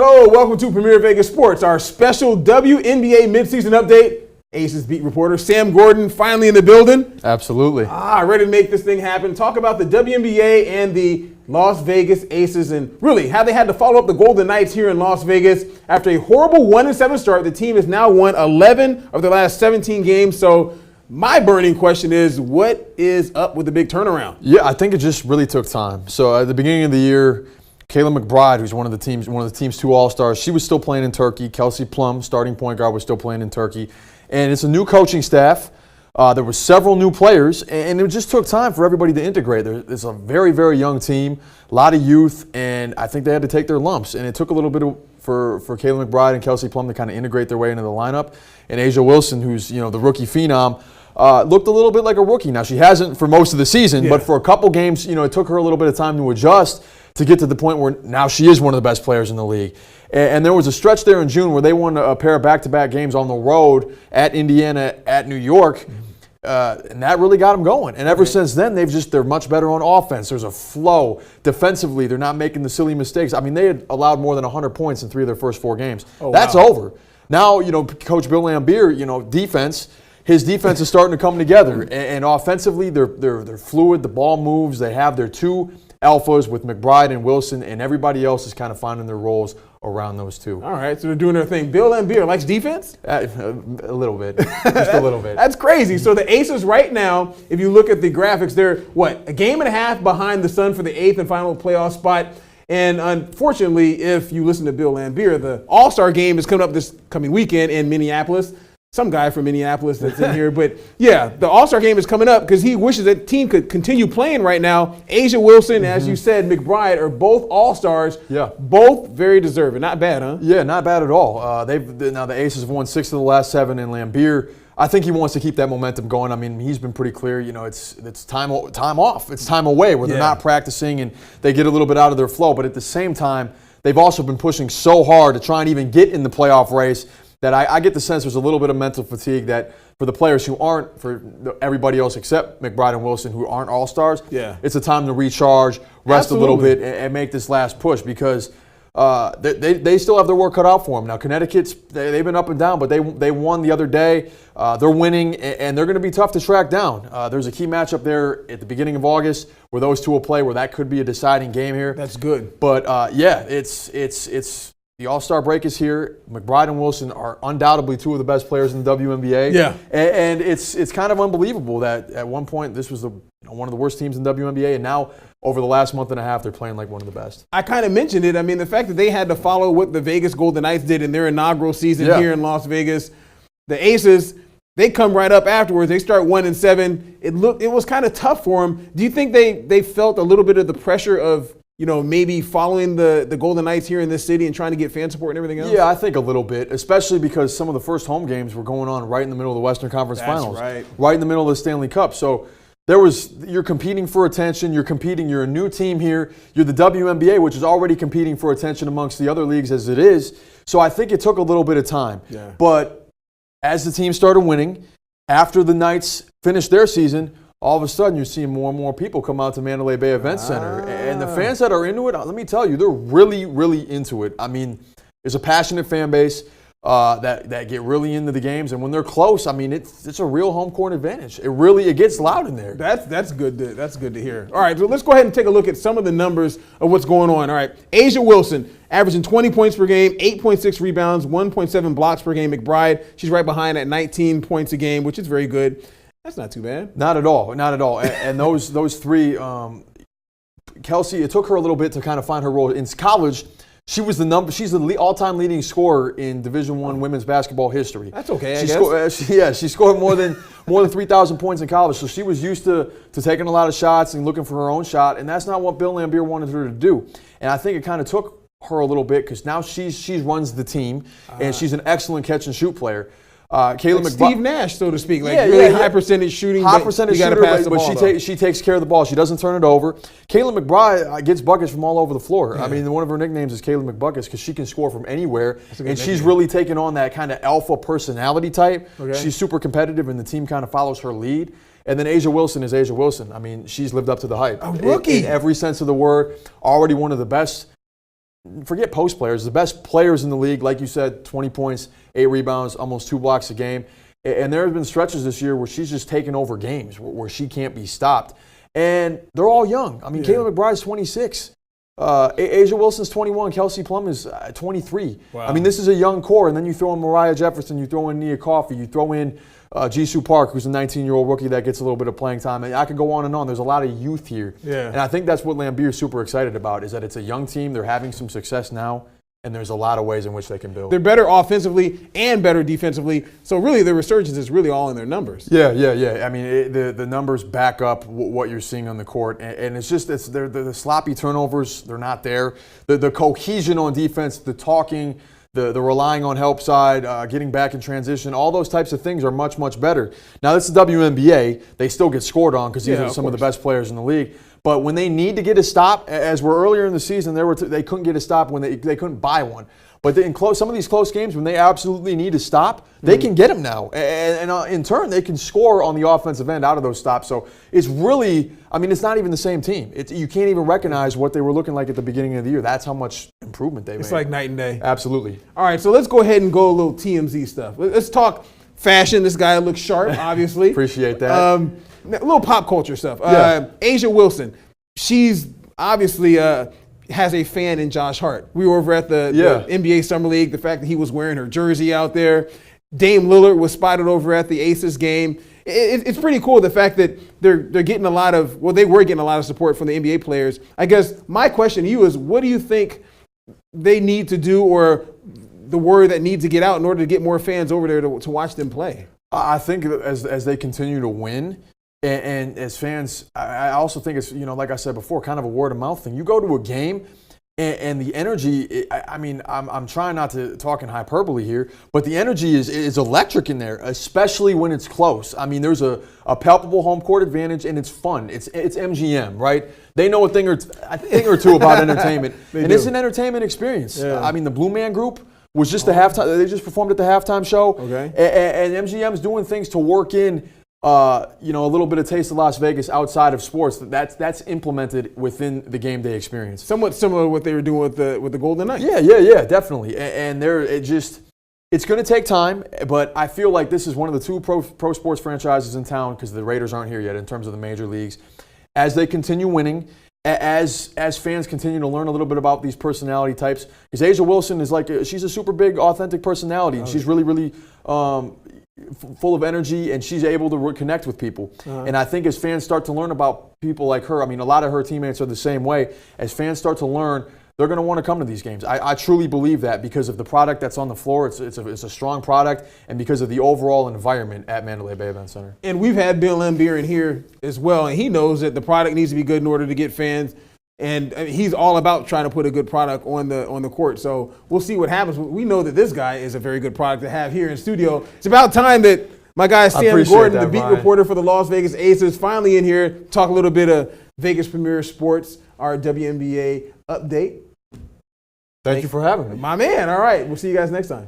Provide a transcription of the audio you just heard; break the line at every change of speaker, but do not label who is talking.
Hello, welcome to Premier Vegas Sports, our special WNBA midseason update. Aces beat reporter Sam Gordon finally in the building.
Absolutely.
Ready to make this thing happen. Talk about the WNBA and the Las Vegas Aces and really how they had to follow up the Golden Knights here in Las Vegas. After a horrible 1-7 start, the team has now won 11 of their last 17 games. So my burning question is, what is up with the big turnaround?
Yeah, I think it just really took time. So at the beginning of the year, Kayla McBride, who's one of the team's two All-Stars, she was still playing in Turkey. Kelsey Plum, starting point guard, was still playing in Turkey. And it's a new coaching staff. There were several new players, and it just took time for everybody to integrate. It's a very, very young team, a lot of youth, and I think they had to take their lumps. And it took a little bit for Kayla McBride and Kelsey Plum to kind of integrate their way into the lineup. And A'ja Wilson, who's the rookie phenom, looked a little bit like a rookie. Now, she hasn't for most of the season, but for a couple games, it took her a little bit of time to adjust to get to the point where now she is one of the best players in the league. And there was a stretch there in June where they won a pair of back-to-back games on the road at Indiana, at New York, and that really got them going. And ever since then, they're much better on offense. There's a flow. Defensively, they're not making the silly mistakes. I mean, they had allowed more than 100 points in 3 of their first 4 games. That's over. Now, Coach Bill Laimbeer, defense. His defense is starting to come together, and offensively, they're fluid. The ball moves. They have their 2 alphas with McBride and Wilson, and everybody else is kind of finding their roles around those 2. All
right, so they're doing their thing. Bill Laimbeer likes defense?
A little bit, just a little bit.
That's crazy. So the Aces right now, if you look at the graphics, they're, a game and a half behind the Sun for the 8th and final playoff spot. And unfortunately, if you listen to Bill Laimbeer, the All-Star game is coming up this coming weekend in Minneapolis. Some guy from Minneapolis that's in here. But, yeah, the All-Star game is coming up because he wishes that the team could continue playing right now. A'ja Wilson, as you said, McBride are both All-Stars. Yeah. Both very deserving. Not bad, huh?
Yeah, not bad at all. Now the Aces have won 6 of the last 7, and Laimbeer, I think he wants to keep that momentum going. I mean, he's been pretty clear, it's time off. It's time away where they're not practicing and they get a little bit out of their flow. But at the same time, they've also been pushing so hard to try and even get in the playoff race that I get the sense there's a little bit of mental fatigue that for the players who aren't, for everybody else except McBride and Wilson who aren't All-Stars, it's a time to recharge, rest a little bit, and make this last push because they still have their work cut out for them. Now, Connecticut's, they've been up and down, but they won the other day. They're winning, and they're going to be tough to track down. There's a key matchup there at the beginning of August where those 2 will play, where that could be a deciding game here.
That's good.
But, it's the All-Star break is here. McBride and Wilson are undoubtedly 2 of the best players in the WNBA. Yeah. And it's kind of unbelievable that at one point this was one of the worst teams in the WNBA, and now over the last month and a half they're playing like one of the best.
I kind of mentioned it. I mean, the fact that they had to follow what the Vegas Golden Knights did in their inaugural season here in Las Vegas. The Aces, they come right up afterwards. They start 1-7. It was kind of tough for them. Do you think they felt a little bit of the pressure of maybe following the Golden Knights here in this city and trying to get fan support and everything else?
Yeah, I think a little bit, especially because some of the first home games were going on right in the middle of the Western Conference Finals. Right in the middle of the Stanley Cup. So you're competing for attention, you're a new team here, you're the WNBA, which is already competing for attention amongst the other leagues as it is. So I think it took a little bit of time. Yeah. But as the team started winning, after the Knights finished their season, all of a sudden you're seeing more and more people come out to Mandalay Bay Event Center. And the fans that are into it, let me tell you, they're really, really into it. I mean, there's a passionate fan base that get really into the games. And when they're close, I mean, it's a real home court advantage. It gets loud in there.
That's good to hear. All right, so let's go ahead and take a look at some of the numbers of what's going on. All right, A'ja Wilson, averaging 20 points per game, 8.6 rebounds, 1.7 blocks per game. McBride, she's right behind at 19 points a game, which is very good. That's not too bad.
Not at all. And those 3, Kelsey, it took her a little bit to kind of find her role. In college, she's the all-time leading scorer in Division I women's basketball history.
That's okay, I guess.
She scored more than 3,000 points in college, so she was used to taking a lot of shots and looking for her own shot, and that's not what Bill Laimbeer wanted her to do. And I think it kind of took her a little bit because now she runs the team, and she's an excellent catch-and-shoot player.
Kayla McBride, Steve Nash, so to speak, really high percentage shooting.
High percentage shooter, but she takes care of the ball. She doesn't turn it over. Kayla McBride gets buckets from all over the floor. Yeah. I mean, one of her nicknames is Kayla McBuckets because she can score from anywhere, and she's really taken on that kind of alpha personality type. Okay. She's super competitive, and the team kind of follows her lead. And then A'ja Wilson is A'ja Wilson. I mean, she's lived up to the hype.
A rookie.
In every sense of the word, already one of the best forget post players, the best players in the league, like you said, 20 points, 8 rebounds, almost 2 blocks a game. And there have been stretches this year where she's just taken over games where she can't be stopped. And they're all young. I mean, Kayla McBride's 26. Asia Wilson's 21. Kelsey Plum is 23.
Wow.
I mean, this is a young core. And then you throw in Mariah Jefferson, you throw in Nia Coffey, you throw in Jisoo Park, who's a 19-year-old rookie that gets a little bit of playing time. And I could go on and on. There's a lot of youth here.
Yeah.
And I think that's what Lambeer is super excited about, is that it's a young team. They're having some success now. And there's a lot of ways in which they can build.
They're better offensively and better defensively. So really, the resurgence is really all in their numbers.
Yeah. I mean, the numbers back up what you're seeing on the court, and it's just the sloppy turnovers. They're not there. The cohesion on defense, the talking, the relying on help side, getting back in transition, all those types of things are much, much better. Now, this is WNBA. They still get scored on because these are some of the best players in the league. But when they need to get a stop, as we're earlier in the season, they couldn't get a stop when they couldn't buy one. But in some of these close games, when they absolutely need to stop, they can get them now. And in turn, they can score on the offensive end out of those stops. So it's really, I mean, it's not even the same team. You can't even recognize what they were looking like at the beginning of the year. That's how much improvement they made.
It's like night and day.
Absolutely.
All right, so let's go ahead and go a little TMZ stuff. Let's talk fashion. This guy looks sharp, obviously.
Appreciate that.
A little pop culture stuff. Asia Wilson. She's obviously has a fan in Josh Hart. We were over at the NBA Summer League. The fact that he was wearing her jersey out there. Dame Lillard was spotted over at the Aces game. It's pretty cool, the fact that they're getting they were getting a lot of support from the NBA players. I guess my question to you is, what do you think they need to do, or the word that needs to get out in order to get more fans over there to watch them play?
I think as they continue to win, and as fans, I also think it's, like I said before, kind of a word of mouth thing. You go to a game and the energy, I mean, I'm trying not to talk in hyperbole here, but the energy is electric in there, especially when it's close. I mean, there's a palpable home court advantage, and it's fun. It's MGM, right? They know a thing or two about entertainment, it's an entertainment experience.
Yeah.
I mean, the Blue Man Group was just the halftime. They just performed at the halftime show.
Okay.
And MGM's doing things to work in a little bit of taste of Las Vegas outside of sports. That's implemented within the game day experience.
Somewhat similar to what they were doing with the Golden Knights.
Yeah, definitely. And it's going to take time, but I feel like this is one of the 2 pro sports franchises in town, because the Raiders aren't here yet in terms of the major leagues. As they continue winning, as fans continue to learn a little bit about these personality types, because Asia Wilson is she's a super big, authentic personality, and she's really, really full of energy, and she's able to connect with people. And I think as fans start to learn about people like her, I mean, a lot of her teammates are the same way. As fans start to learn, they're going to want to come to these games. I truly believe that, because of the product that's on the floor. It's a strong product, and because of the overall environment at Mandalay Bay Event Center. And
we've had Bill Lambier in here as well, and he knows that the product needs to be good in order to get fans. And he's all about trying to put a good product on the court. So we'll see what happens. We know that this guy is a very good product to have here in studio. It's about time that my guy Sam Gordon, the beat reporter for the Las Vegas Aces, finally in here, talk a little bit of Vegas Premier Sports, our WNBA update.
Thank you for having me.
My man. All right. We'll see you guys next time.